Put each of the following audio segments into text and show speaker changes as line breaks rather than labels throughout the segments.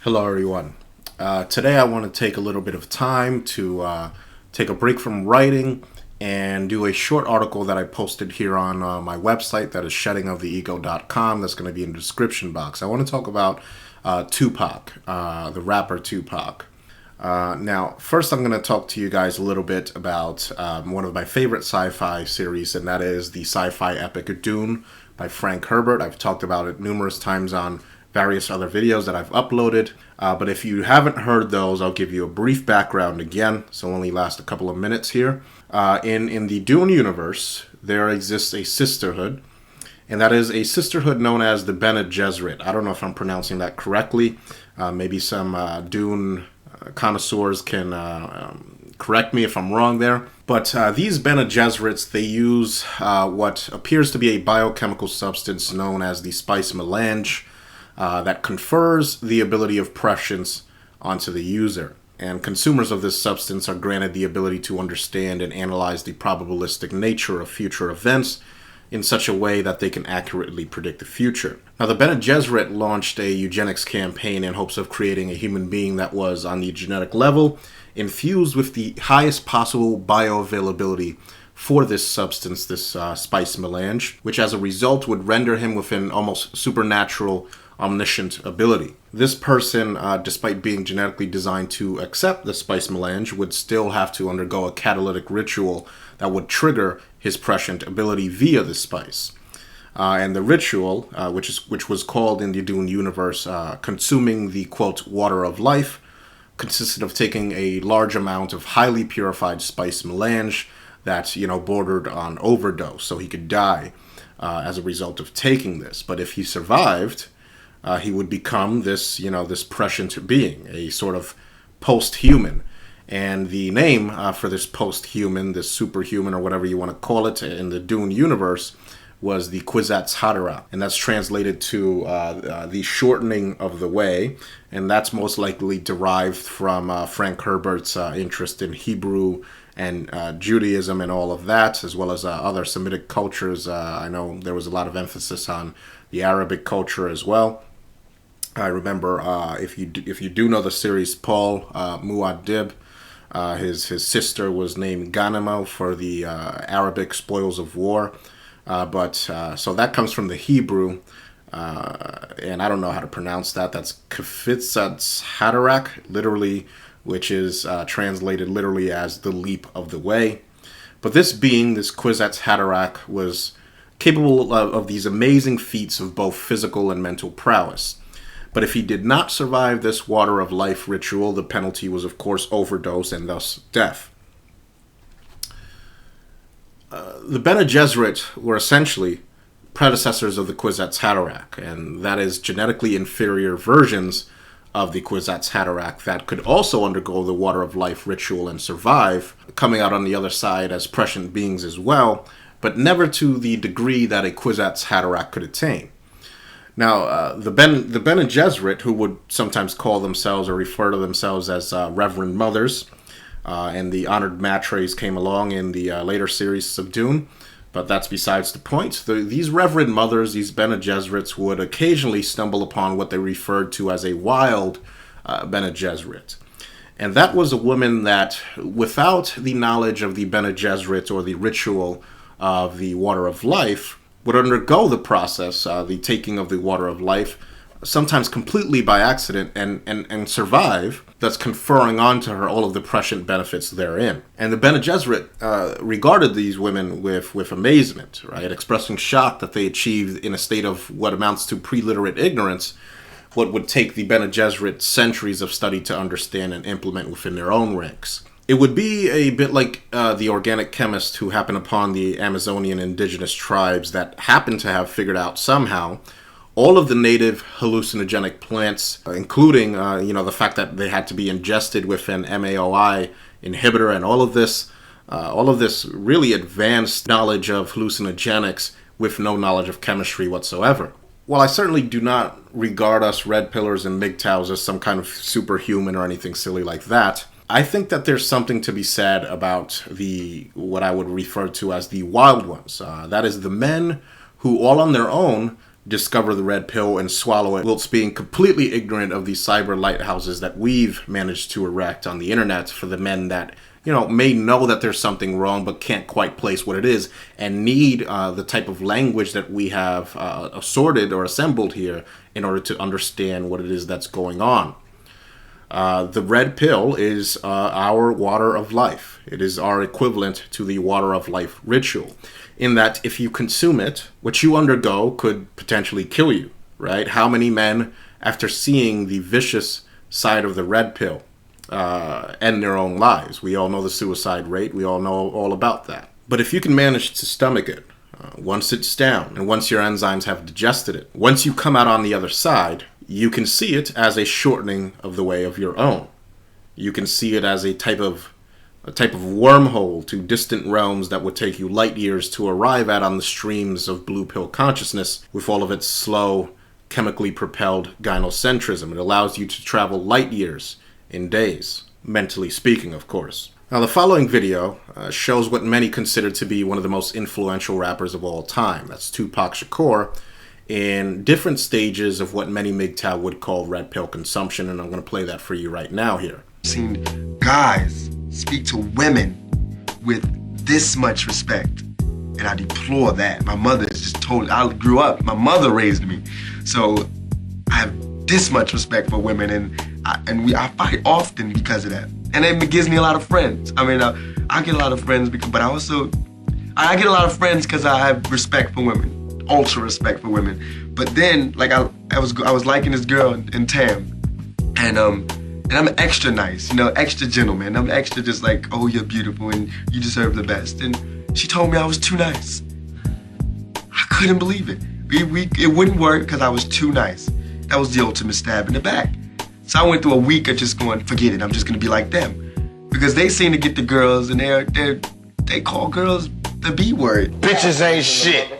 Hello, everyone. Today I want to take a little bit of time to take a break from writing and do a short article that I posted here on my website, that is sheddingoftheego.com. That's going to be in the description box. I want to talk about Tupac, the rapper Tupac. Now, first I'm going to talk to you guys a little bit about one of my favorite sci-fi series, and that is the sci-fi epic Dune by Frank Herbert. I've talked about it numerous times on various other videos that I've uploaded. But if you haven't heard those, I'll give you a brief background again, so it'll only last a couple of minutes here. In the Dune universe, there exists a sisterhood, and that is a sisterhood known as the Bene Gesserit. I don't know if I'm pronouncing that correctly. Maybe some Dune connoisseurs can correct me if I'm wrong there. But these Bene Gesserits, they use what appears to be a biochemical substance known as the spice melange, that confers the ability of prescience onto the user. And consumers of this substance are granted the ability to understand and analyze the probabilistic nature of future events in such a way that they can accurately predict the future. Now, the Bene Gesserit launched a eugenics campaign in hopes of creating a human being that was, on the genetic level, infused with the highest possible bioavailability for this substance, this spice melange, which as a result would render him with an almost supernatural omniscient ability. This person, despite being genetically designed to accept the spice melange, would still have to undergo a catalytic ritual that would trigger his prescient ability via the spice. And the ritual, which was called in the Dune universe consuming the, quote, water of life, consisted of taking a large amount of highly purified spice melange that, bordered on overdose, so he could die as a result of taking this. But if he survived, he would become this, this prescient being, a sort of post-human. And the name for this post-human, this superhuman, or whatever you want to call it in the Dune universe, was the Kwisatz Haderach. And that's translated to the shortening of the way. And that's most likely derived from Frank Herbert's interest in Hebrew and Judaism and all of that, as well as other Semitic cultures. I know there was a lot of emphasis on the Arabic culture as well. I remember, if you do know the series, Paul Muad'Dib, his sister was named Ghanima for the Arabic spoils of war. So that comes from the Hebrew, and I don't know how to pronounce that. That's Kwisatz Haderach, literally, which is translated literally as the leap of the way. But this being, this Kwisatz Haderach, was capable of these amazing feats of both physical and mental prowess. But if he did not survive this water of life ritual, the penalty was, of course, overdose and thus death. The Bene Gesserit were essentially predecessors of the Kwisatz Haderach, and that is genetically inferior versions of the Kwisatz Haderach that could also undergo the water of life ritual and survive, coming out on the other side as prescient beings as well, but never to the degree that a Kwisatz Haderach could attain. Now, the Bene Gesserit, who would sometimes call themselves or refer to themselves as Reverend Mothers, and the Honored Matres came along in the later series of Dune, but that's besides the point. These Reverend Mothers, these Bene Gesserits, would occasionally stumble upon what they referred to as a wild Bene Gesserit. And that was a woman that, without the knowledge of the Bene Gesserit or the ritual of the water of life, would undergo the process, the taking of the water of life, sometimes completely by accident, and survive, thus conferring onto her all of the prescient benefits therein. And the Bene Gesserit regarded these women with amazement, right, expressing shock that they achieved in a state of what amounts to pre-literate ignorance what would take the Bene Gesserit centuries of study to understand and implement within their own ranks. It would be a bit like the organic chemist who happened upon the Amazonian indigenous tribes that happened to have figured out somehow all of the native hallucinogenic plants, including the fact that they had to be ingested with an MAOI inhibitor, and all of this really advanced knowledge of hallucinogenics with no knowledge of chemistry whatsoever. While I certainly do not regard us red pillars and MGTOWs as some kind of superhuman or anything silly like that, I think that there's something to be said about what I would refer to as the wild ones. That is the men who all on their own discover the red pill and swallow it, whilst being completely ignorant of the cyber lighthouses that we've managed to erect on the internet for the men that, you know, may know that there's something wrong but can't quite place what it is, and need the type of language that we have assorted or assembled here in order to understand what it is that's going on. The red pill is our water of life. It is our equivalent to the water of life ritual, in that if you consume it, what you undergo could potentially kill you, right? How many men, after seeing the vicious side of the red pill, end their own lives? We all know the suicide rate. We all know all about that. But if you can manage to stomach it, once it's down, and once your enzymes have digested it, once you come out on the other side, you can see it as a shortening of the way of your own. You can see it as a type of wormhole to distant realms that would take you light years to arrive at on the streams of blue pill consciousness, with all of its slow, chemically propelled gynocentrism. It allows you to travel light years in days, mentally speaking, of course. Now, the following video shows what many consider to be one of the most influential rappers of all time. That's Tupac Shakur, in different stages of what many MGTOW would call red pill consumption, and I'm going to play that for you right now here.
Seen guys speak to women with this much respect, and I deplore that. My mother is just totally, I grew up, my mother raised me, so I have this much respect for women, and I fight often because of that. And it gives me a lot of friends. I mean, I get a lot of friends, but I get a lot of friends because I have respect for women, ultra respect for women. But then, like I was liking this girl in Tam, and I'm extra nice, you know, extra gentleman. I'm extra just like, oh, you're beautiful and you deserve the best. And she told me I was too nice. I couldn't believe it. It wouldn't work because I was too nice. That was the ultimate stab in the back. So I went through a week of just going, forget it, I'm just gonna be like them. Because they seem to get the girls and they call girls the B word.
Bitches ain't shit.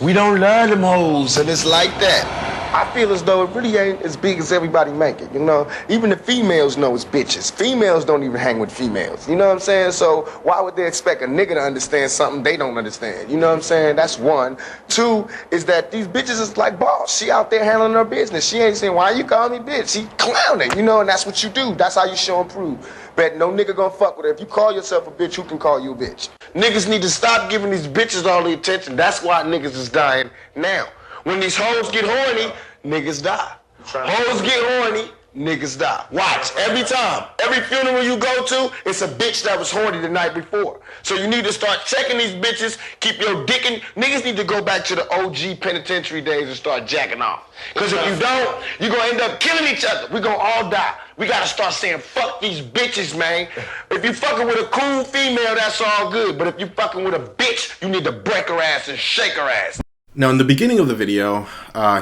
We don't love them hoes, and it's like that.
I feel as though it really ain't as big as everybody make it, you know? Even the females know it's bitches. Females don't even hang with females, you know what I'm saying? So why would they expect a nigga to understand something they don't understand, you know what I'm saying? That's one. Two is that these bitches is like boss. She out there handling her business. She ain't saying, why you call me bitch? She clowning, you know, and that's what you do. That's how you show and prove. Bet no nigga gonna fuck with her. If you call yourself a bitch, who can call you a bitch?
Niggas need to stop giving these bitches all the attention. That's why niggas is dying now. When these hoes get horny, niggas die. Hoes get horny, niggas die. Watch, every time. Every funeral you go to, it's a bitch that was horny the night before. So you need to start checking these bitches, keep your dick in. Niggas need to go back to the OG penitentiary days and start jacking off. Because if you don't, you're going to end up killing each other. We're going to all die. We got to start saying, fuck these bitches, man. If you fucking with a cool female, that's all good. But if you fucking with a bitch, you need to break her ass and shake her ass.
Now, in the beginning of the video,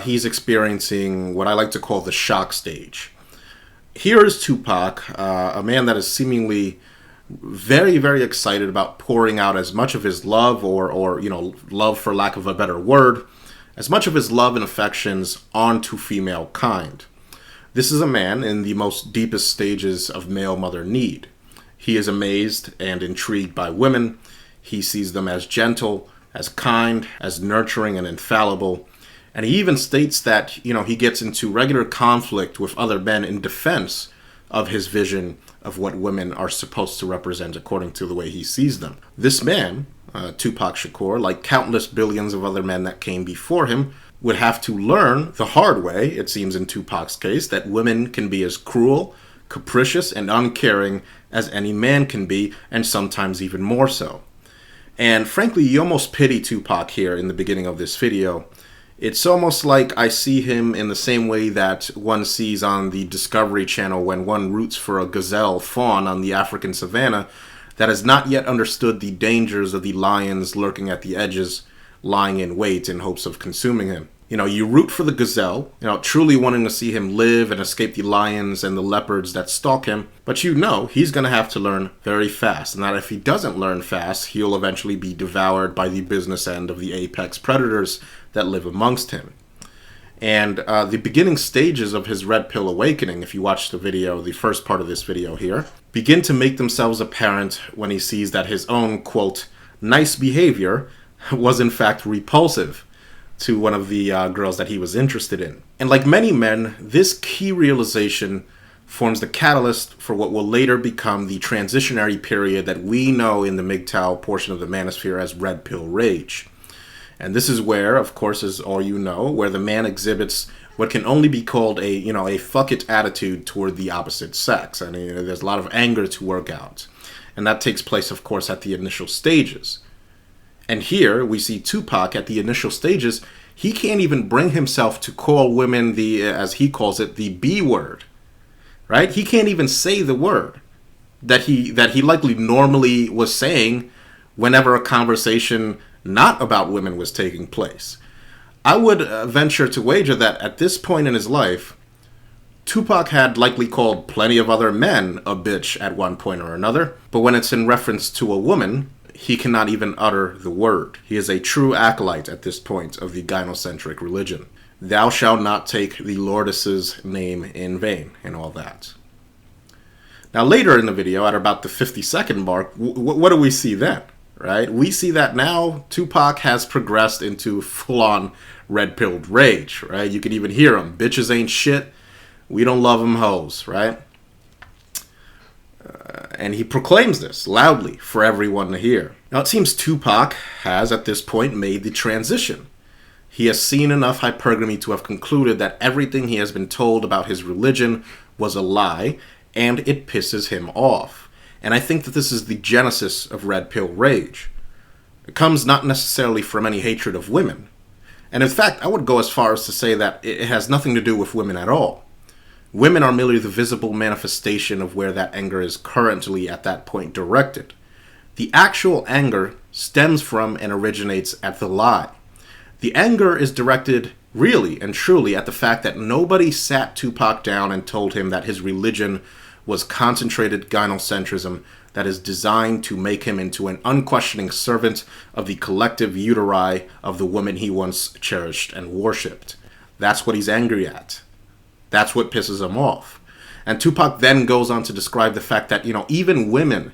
he's experiencing what I like to call the shock stage. Here is Tupac, a man that is seemingly very, very excited about pouring out as much of his love, or you know, love for lack of a better word, as much of his love and affections onto female kind. This is a man in the most deepest stages of male mother need. He is amazed and intrigued by women. He sees them as gentle, as kind, as nurturing and infallible. And he even states that, you know, he gets into regular conflict with other men in defense of his vision of what women are supposed to represent according to the way he sees them. This man, Tupac Shakur, like countless billions of other men that came before him, would have to learn the hard way, it seems in Tupac's case, that women can be as cruel, capricious, and uncaring as any man can be, and sometimes even more so. And frankly, you almost pity Tupac here in the beginning of this video. It's almost like I see him in the same way that one sees on the Discovery Channel when one roots for a gazelle fawn on the African savannah that has not yet understood the dangers of the lions lurking at the edges, lying in wait in hopes of consuming him. You know, you root for the gazelle, you know, truly wanting to see him live and escape the lions and the leopards that stalk him, but you know he's going to have to learn very fast, and that if he doesn't learn fast, he'll eventually be devoured by the business end of the apex predators that live amongst him. And the beginning stages of his red pill awakening, if you watch the video, the first part of this video here, begin to make themselves apparent when he sees that his own, quote, nice behavior was in fact repulsive. to one of the girls that he was interested in. And like many men, this key realization forms the catalyst for what will later become the transitionary period that we know in the MGTOW portion of the manosphere as red pill rage. And this is where, of course, as all you know, where the man exhibits what can only be called a fuck it attitude toward the opposite sex. I mean, there's a lot of anger to work out. And that takes place, of course, at the initial stages. And here we see Tupac at the initial stages. He can't even bring himself to call women the, as he calls it, the B word. Right? He can't even say the word that he likely normally was saying whenever a conversation not about women was taking place. I would venture to wager that at this point in his life, Tupac had likely called plenty of other men a bitch at one point or another, but when it's in reference to a woman, he cannot even utter the word. He is a true acolyte at this point of the gynocentric religion. Thou shalt not take the Lordess's name in vain, and all that. Now later in the video, at about the 50-second mark, what do we see then? Right? We see that now Tupac has progressed into full-on red-pilled rage, right? You can even hear him. Bitches ain't shit. We don't love them hoes, right? And he proclaims this loudly for everyone to hear. Now it seems Tupac has at this point made the transition. He has seen enough hypergamy to have concluded that everything he has been told about his religion was a lie, and it pisses him off. And I think that this is the genesis of red pill rage. It comes not necessarily from any hatred of women. And in fact, I would go as far as to say that it has nothing to do with women at all. Women are merely the visible manifestation of where that anger is currently at that point directed. The actual anger stems from and originates at the lie. The anger is directed really and truly at the fact that nobody sat Tupac down and told him that his religion was concentrated gynocentrism that is designed to make him into an unquestioning servant of the collective uteri of the woman he once cherished and worshipped. That's what he's angry at. That's what pisses him off. And Tupac then goes on to describe the fact that, even women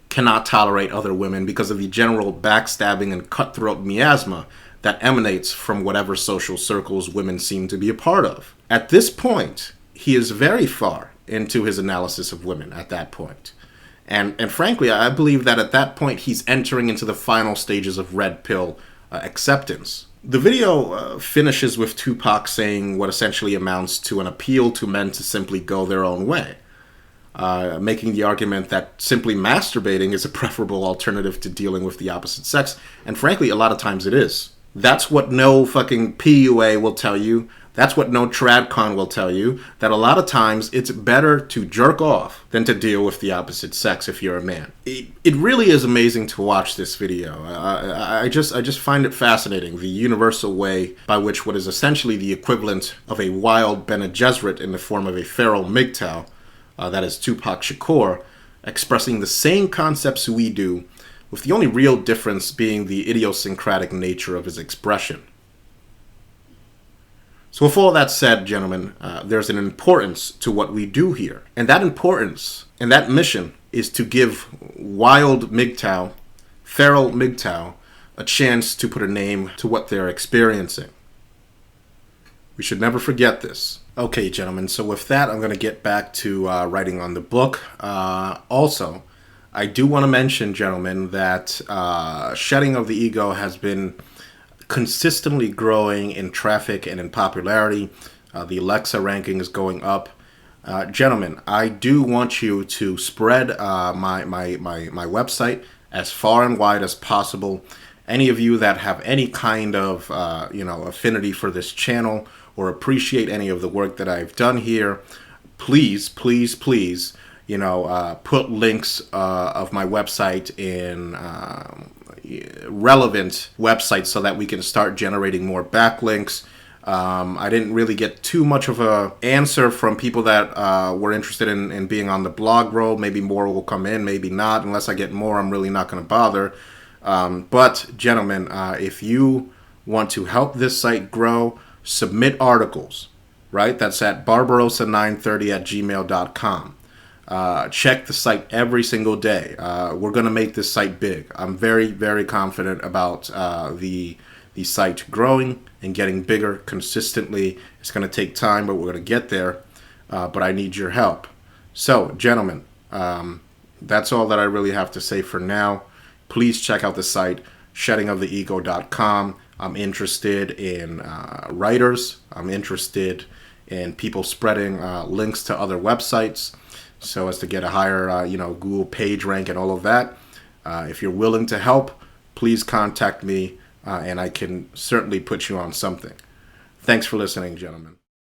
cannot tolerate other women because of the general backstabbing and cutthroat miasma that emanates from whatever social circles women seem to be a part of. At this point, he is very far into his analysis of women at that point. And frankly, I believe that at that point, he's entering into the final stages of red pill acceptance. The video finishes with Tupac saying what essentially amounts to an appeal to men to simply go their own way, making the argument that simply masturbating is a preferable alternative to dealing with the opposite sex, and frankly, a lot of times it is. That's what no fucking PUA will tell you. That's what no tradcon will tell you, that a lot of times it's better to jerk off than to deal with the opposite sex if you're a man. It really is amazing to watch this video. I just find it fascinating, the universal way by which what is essentially the equivalent of a wild Bene Gesserit in the form of a feral MGTOW, that is Tupac Shakur, expressing the same concepts we do, with the only real difference being the idiosyncratic nature of his expression. So with all that said, gentlemen, there's an importance to what we do here. And that importance and that mission is to give wild MGTOW, feral MGTOW, a chance to put a name to what they're experiencing. We should never forget this. Okay, gentlemen, so with that, I'm going to get back to writing on the book. Also, I do want to mention, gentlemen, that Shedding of the Ego has been consistently growing in traffic and in popularity. The Alexa ranking is going up. Gentlemen, I do want you to spread my website as far and wide as possible. Any of you that have any kind of affinity for this channel or appreciate any of the work that I've done here, please put links of my website in relevant websites so that we can start generating more backlinks. I didn't really get too much of a answer from people that were interested in being on the blog roll. Maybe more will come in, maybe not. Unless I get more, I'm really not going to bother. But gentlemen, if you want to help this site grow, submit articles, right? That's at barbarossa930@gmail.com. Check the site every single day. We're going to make this site big. I'm very, very confident about the the site growing and getting bigger consistently. It's going to take time, but we're going to get there. But I need your help. So, gentlemen, that's all that I really have to say for now. Please check out the site, sheddingoftheego.com. I'm interested in writers. I'm interested in people spreading links to other websites so as to get a higher, Google page rank and all of that. If you're willing to help, please contact me, and I can certainly put you on something. Thanks for listening, gentlemen.